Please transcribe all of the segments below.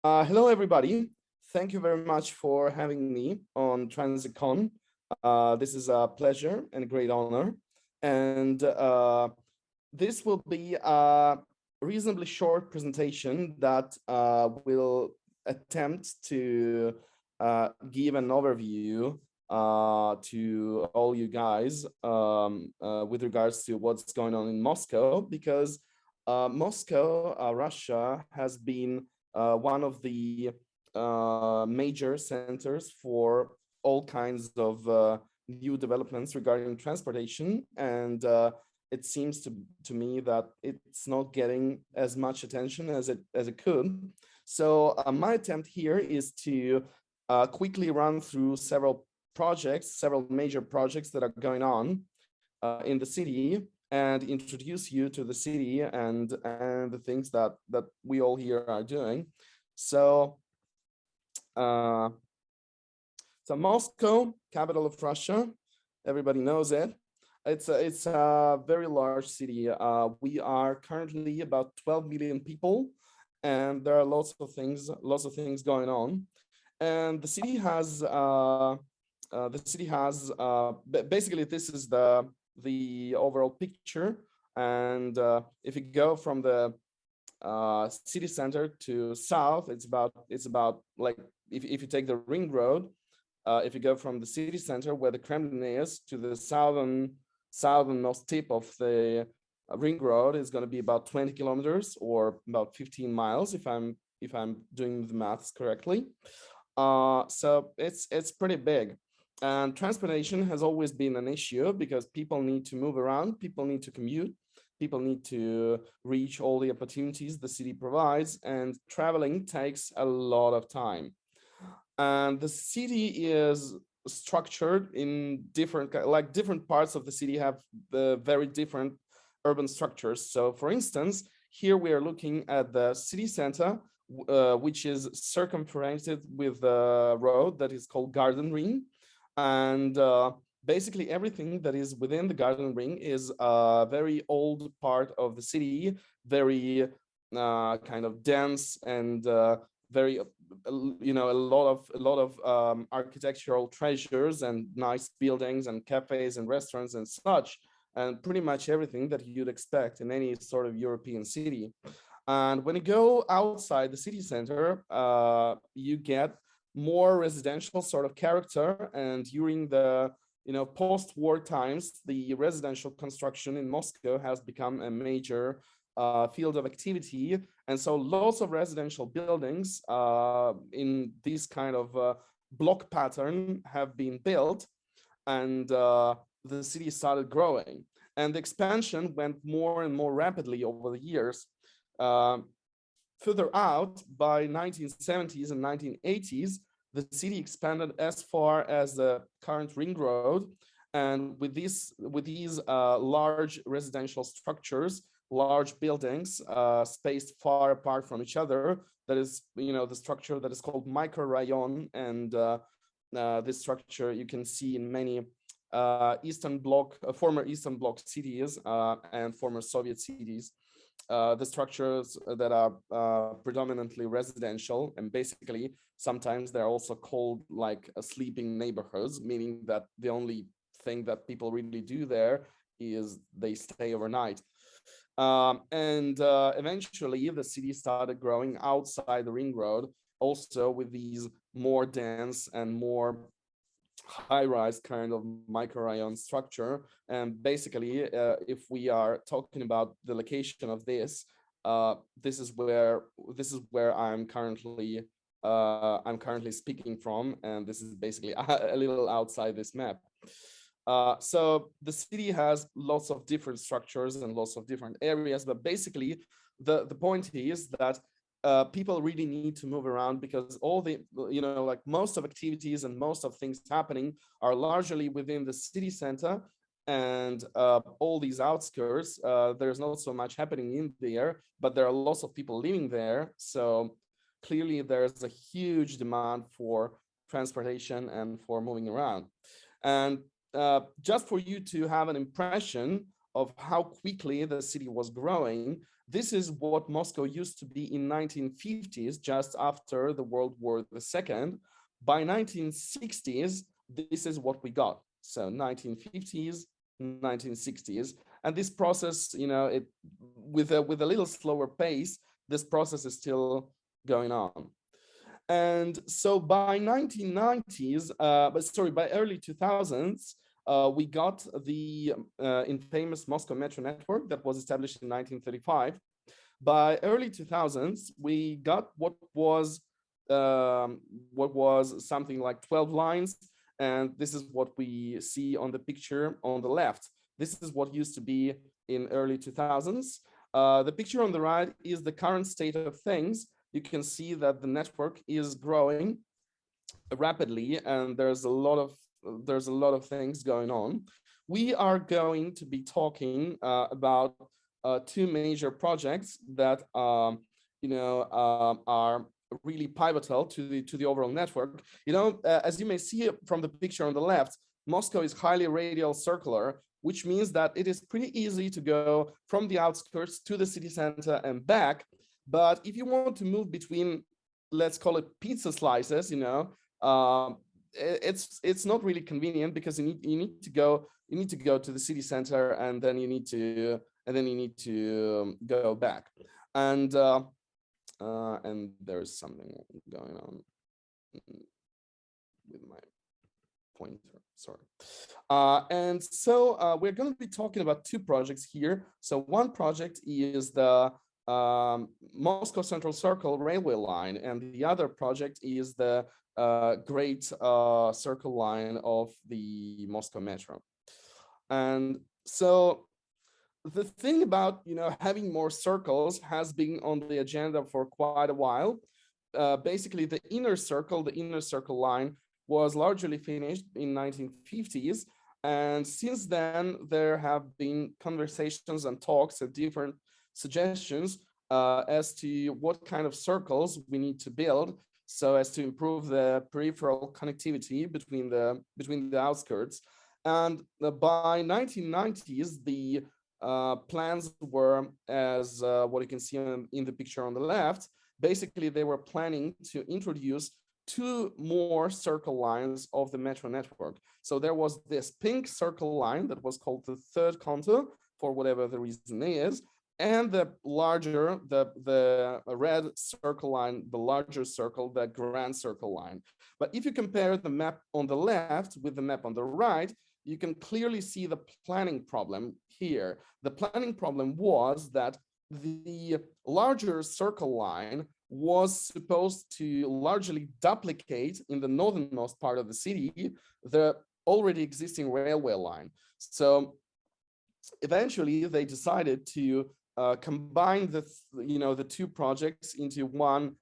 Hello, everybody. Thank you very much for having me on TransitCon. This is a pleasure and a great honor. And this will be a reasonably short presentation that will attempt to give an overview to all you guys with regards to what's going on in Moscow, because Moscow, Russia, has been one of the major centers for all kinds of new developments regarding transportation. And it seems to me that it's not getting as much attention as it could. So my attempt here is to quickly run through several major projects that are going on in the city, and introduce you to the city and the things that we all here are doing. So, uh, so Moscow, capital of Russia, everybody knows it. It's a very large city. We are currently about 12 million people, and there are lots of things going on. And basically, this is the overall picture. And if you go from the city center to south, it's about like, if you take the ring road, if you go from the city center where the Kremlin is to the southernmost tip of the ring road, is going to be about 20 kilometers or about 15 miles if I'm doing the maths correctly. So it's pretty big. And transportation has always been an issue because people need to move around, people need to commute, people need to reach all the opportunities the city provides, and traveling takes a lot of time. And the city is structured in different parts of the city have the very different urban structures. So for instance, here we are looking at the city center, which is circumferenced with a road that is called Garden Ring. And basically everything that is within the Garden Ring is a very old part of the city, very kind of dense and very, a lot of architectural treasures and nice buildings and cafes and restaurants and such, and pretty much everything that you'd expect in any sort of European city. And when you go outside the city center, you get more residential sort of character. And during the post-war times, the residential construction in Moscow has become a major field of activity. And so lots of residential buildings in this kind of block pattern have been built, and the city started growing. And the expansion went more and more rapidly over the years. Further out, by 1970s and 1980s, the city expanded as far as the current ring road. And with these large residential structures, large buildings spaced far apart from each other, that is, the structure that is called microrayon. And this structure you can see in many former Eastern Bloc cities and former Soviet cities. The structures that are predominantly residential, and basically sometimes they're also called like sleeping neighborhoods, meaning that the only thing that people really do there is they stay overnight. And eventually the city started growing outside the ring road, also with these more dense and more high-rise kind of microrayon structure. And basically, if we are talking about the location of this, this is where I'm currently speaking from, and this is basically a little outside this map. So the city has lots of different structures and lots of different areas, but basically the point is that people really need to move around, because all the, like most of activities and most of things happening are largely within the city center, and all these outskirts, there's not so much happening in there, but there are lots of people living there. So clearly there's a huge demand for transportation and for moving around. And just for you to have an impression of how quickly the city was growing, this is what Moscow used to be in 1950s, just after the World War II. By 1960s, this is what we got. So 1950s, 1960s, and this process, it with a little slower pace, this process is still going on. And so by 1990s, by early 2000s, we got the infamous Moscow Metro network that was established in 1935. By early 2000s, we got what was something like 12 lines, and this is what we see on the picture on the left. This is what used to be in early 2000s. The picture on the right is the current state of things. You can see that the network is growing rapidly, and there's a lot of things going on. We are going to be talking about two major projects that are really pivotal to the overall network. As you may see from the picture on the left, Moscow is highly radial circular, which means that it is pretty easy to go from the outskirts to the city center and back. But if you want to move between, let's call it pizza slices, it's not really convenient, because you need to go to the city center, and then you need to go back. And there's something going on with my pointer, sorry. And so we're going to be talking about two projects here. So one project is the Moscow Central Circle railway line, and the other project is the Great Circle line of the Moscow Metro. And so the thing about having more circles has been on the agenda for quite a while. Basically, the inner circle line was largely finished in 1950s, and since then there have been conversations and talks and different suggestions as to what kind of circles we need to build so as to improve the peripheral connectivity between the outskirts. And by 1990s, the plans were as what you can see in the picture on the left. Basically, they were planning to introduce two more circle lines of the metro network. So there was this pink circle line that was called the third contour, for whatever the reason is, and the larger, the red circle line, the larger circle, the grand circle line. But if you compare the map on the left with the map on the right, you can clearly see the planning problem here. The planning problem was that the larger circle line was supposed to largely duplicate in the northernmost part of the city the already existing railway line. So eventually they decided to combine the two projects into one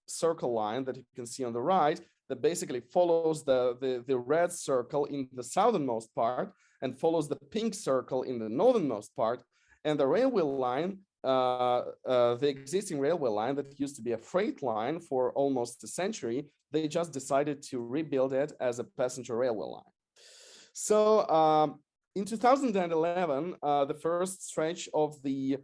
circle line that you can see on the right, that basically follows the red circle in the southernmost part and follows the pink circle in the northernmost part. And the railway line, the existing railway line that used to be a freight line for almost a century, they just decided to rebuild it as a passenger railway line. So in 2011, the first stretch of the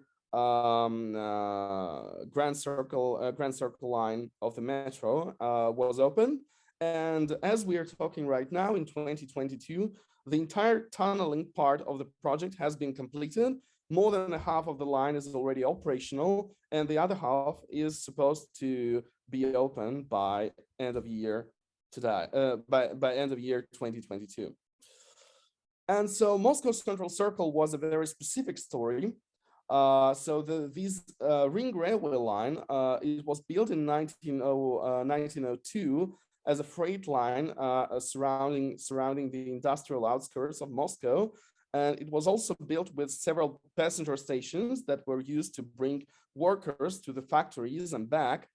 Grand Circle line of the metro was opened. And as we are talking right now in 2022, the entire tunneling part of the project has been completed. More than half of the line is already operational, and the other half is supposed to be open by end of year today, by end of year 2022. And so Moscow Central Circle was a very specific story. So this ring railway line, it was built in 1902 as a freight line surrounding the industrial outskirts of Moscow. And it was also built with several passenger stations that were used to bring workers to the factories and back.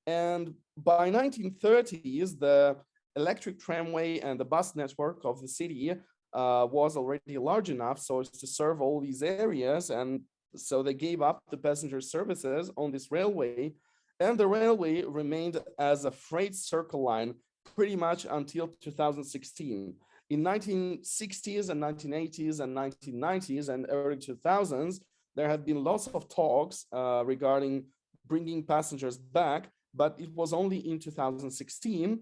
And by 1930s, the electric tramway and the bus network of the city was already large enough so as to serve all these areas. And so they gave up the passenger services on this railway, and the railway remained as a freight circle line pretty much until 2016. In 1960s and 1980s and 1990s and early 2000s, there have been lots of talks regarding bringing passengers back, but it was only in 2016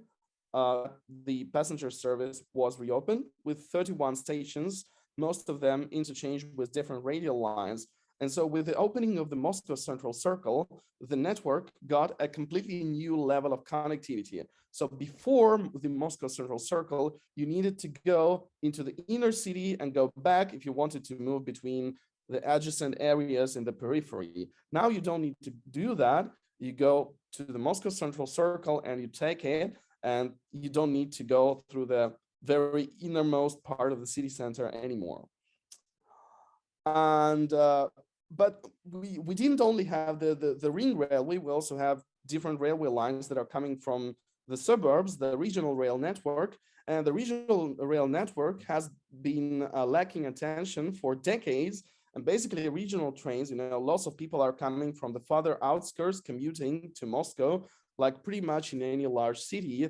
the passenger service was reopened with 31 stations, most of them interchanged with different radial lines. And so with the opening of the Moscow Central Circle, the network got a completely new level of connectivity. So before the Moscow Central Circle, you needed to go into the inner city and go back if you wanted to move between the adjacent areas in the periphery. Now you don't need to do that. You go to the Moscow Central Circle and you take it, and you don't need to go through the very innermost part of the city center anymore. And but we didn't only have the ring railway, we also have different railway lines that are coming from the suburbs, the regional rail network. And the regional rail network has been lacking attention for decades. And basically regional trains, lots of people are coming from the farther outskirts commuting to Moscow, like pretty much in any large city.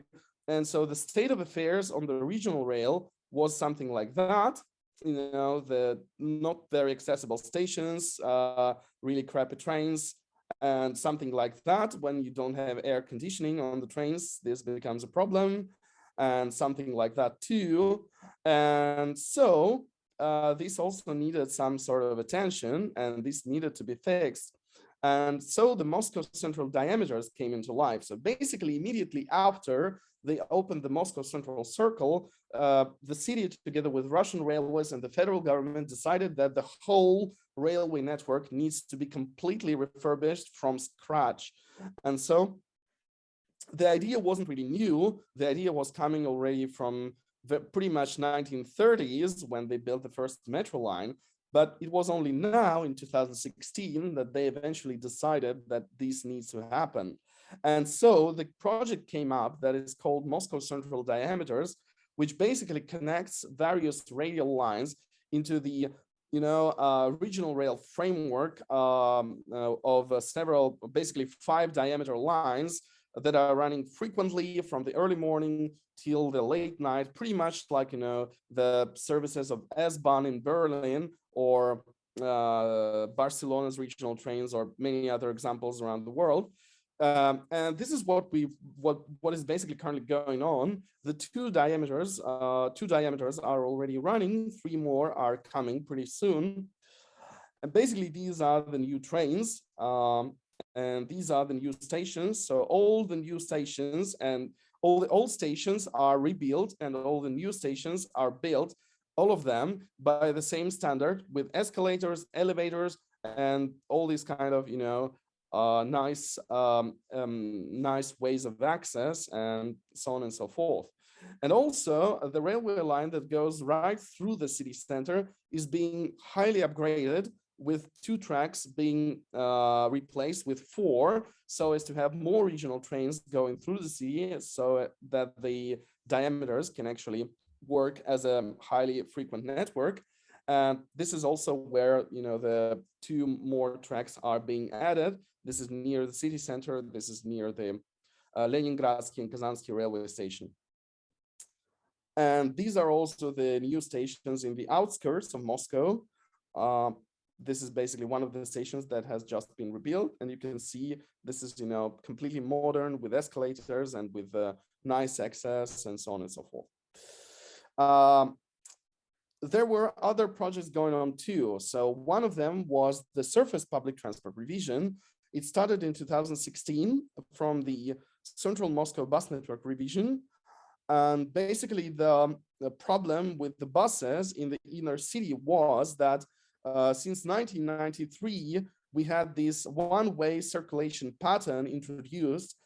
And so the state of affairs on the regional rail was something like that. The not very accessible stations, really crappy trains, and something like that. When you don't have air conditioning on the trains, this becomes a problem, and something like that too. And so this also needed some sort of attention, and this needed to be fixed. And so the Moscow Central diameters came into life. So basically, immediately after they opened the Moscow Central Circle, the city, together with Russian railways and the federal government, decided that the whole railway network needs to be completely refurbished from scratch. And so the idea wasn't really new. The idea was coming already from pretty much 1930s when they built the first metro line. But it was only now in 2016 that they eventually decided that this needs to happen. And so the project came up that is called Moscow Central Diameters, which basically connects various radial lines into the regional rail framework of several, basically 5 diameter lines that are running frequently from the early morning till the late night, pretty much like, the services of S-Bahn in Berlin or Barcelona's regional trains or many other examples around the world. And this is what is basically currently going on. The two diameters are already running. 3 more are coming pretty soon. And basically, these are the new trains, and these are the new stations. So all the new stations and all the old stations are rebuilt, and all the new stations are built, all of them by the same standard, with escalators, elevators, and all these kind of nice ways of access, and so on and so forth. And also the railway line that goes right through the city center is being highly upgraded, with 2 tracks being replaced with 4, so as to have more regional trains going through the city, so that the diameters can actually work as a highly frequent network. And this is also where the 2 more tracks are being added. This is near the city center. This is near the Leningradsky and Kazansky railway station. And these are also the new stations in the outskirts of Moscow. This is basically one of the stations that has just been rebuilt. And you can see this is, completely modern, with escalators and with nice access and so on and so forth. There were other projects going on too. So one of them was the surface public transport revision. It started in 2016 from the Central Moscow Bus Network revision. And basically the problem with the buses in the inner city was that since 1993, we had this one-way circulation pattern introduced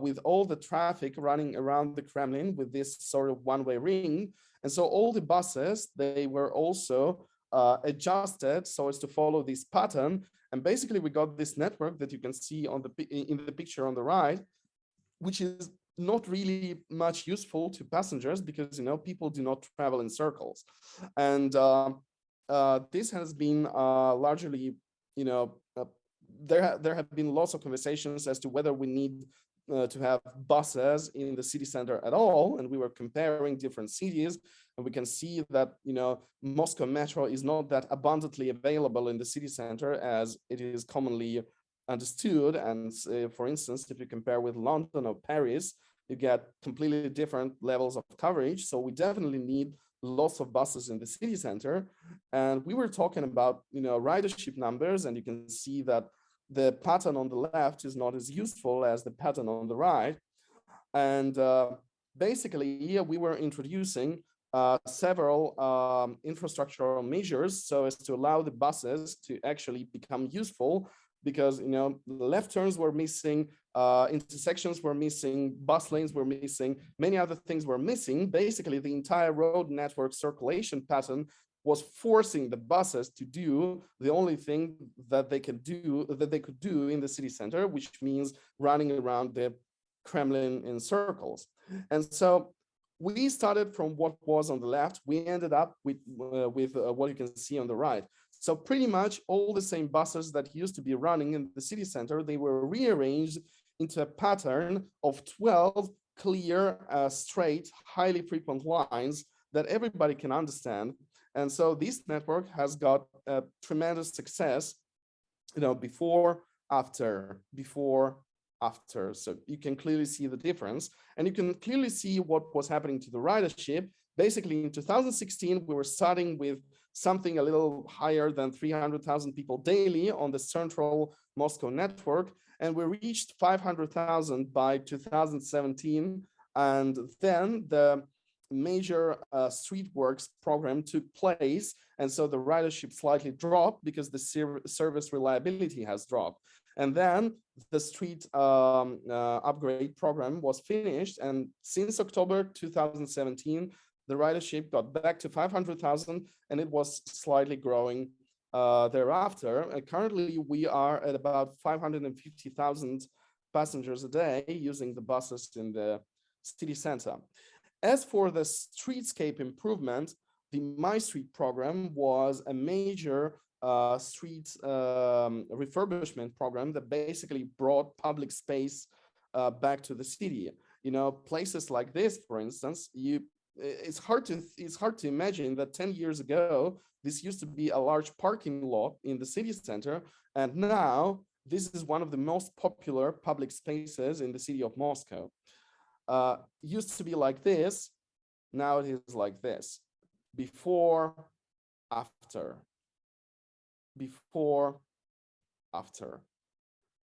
with all the traffic running around the Kremlin with this sort of one-way ring. And so all the buses, they were also adjusted so as to follow this pattern. And basically we got this network that you can see in the picture on the right, which is not really much useful to passengers because people do not travel in circles. And this has been largely, there have been lots of conversations as to whether we need to have buses in the city center at all, and we were comparing different cities, and we can see that Moscow metro is not that abundantly available in the city center as it is commonly understood. And for instance, if you compare with London or Paris, you get completely different levels of coverage. So we definitely need lots of buses in the city center. And we were talking about ridership numbers, and you can see that the pattern on the left is not as useful as the pattern on the right. And basically, we were introducing several infrastructural measures so as to allow the buses to actually become useful, because left turns were missing, intersections were missing, bus lanes were missing, many other things were missing. Basically, the entire road network circulation pattern was forcing the buses to do the only thing that they could do in the city center, which means running around the Kremlin in circles. And so we started from what was on the left. We ended up with what you can see on the right. So pretty much all the same buses that used to be running in the city center, they were rearranged into a pattern of 12 clear, straight, highly frequent lines that everybody can understand. And so this network has got a tremendous success, before, after, before, after. So you can clearly see the difference, and you can clearly see what was happening to the ridership. Basically, in 2016, we were starting with something a little higher than 300,000 people daily on the central Moscow network, and we reached 500,000 by 2017. And then the major street works program took place, and so the ridership slightly dropped because the service reliability has dropped. And then the street upgrade program was finished, and since October 2017, the ridership got back to 500,000, and it was slightly growing thereafter. And currently, we are at about 550,000 passengers a day using the buses in the city center. As for the streetscape improvement, the My Street program was a major street refurbishment program that basically brought public space back to the city. Places like this, for instance, it's hard to imagine that 10 years ago, this used to be a large parking lot in the city center, and now this is one of the most popular public spaces in the city of Moscow. Used to be like this, now it is like this. Before, after. Before, after.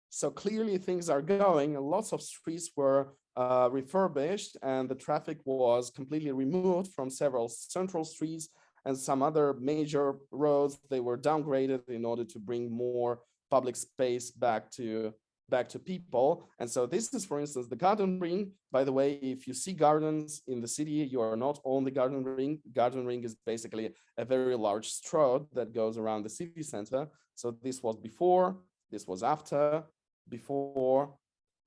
So clearly things are going, and lots of streets were refurbished, and the traffic was completely removed from several central streets, and some other major roads, they were downgraded in order to bring more public space back to people. And so this is, for instance, the garden ring. By the way, if you see gardens in the city, you are not on the garden ring. Garden ring is basically a very large stroad that goes around the city center. So this was before, this was after, before,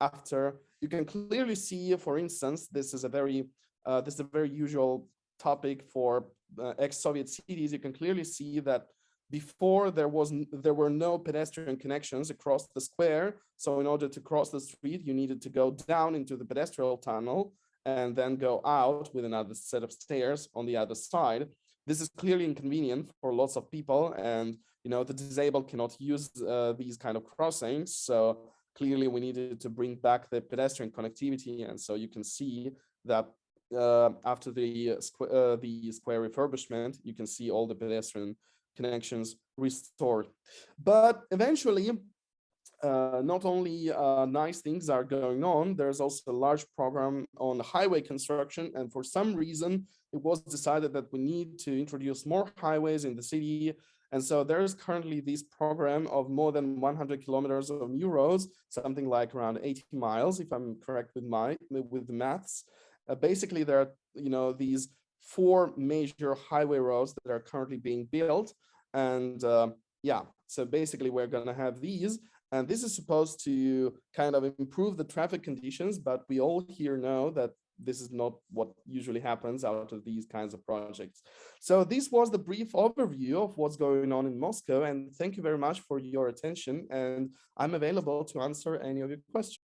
after. You can clearly see, for instance, this is a very usual topic for ex-Soviet cities. You can clearly see that before there were no pedestrian connections across the square. So in order to cross the street, you needed to go down into the pedestrian tunnel and then go out with another set of stairs on the other side. This is clearly inconvenient for lots of people, and the disabled cannot use these kind of crossings. So clearly we needed to bring back the pedestrian connectivity, and so you can see that after the square refurbishment, you can see all the pedestrian connections restored. But eventually, not only nice things are going on, there's also a large program on highway construction, and for some reason, it was decided that we need to introduce more highways in the city. And so there's currently this program of more than 100 kilometers of new roads, something like around 80 miles, if I'm correct with the maths. Basically, there are these 4 major highway roads that are currently being built. And so basically we're going to have these, and this is supposed to kind of improve the traffic conditions, but we all here know that this is not what usually happens out of these kinds of projects. So this was the brief overview of what's going on in Moscow, and thank you very much for your attention, and I'm available to answer any of your questions.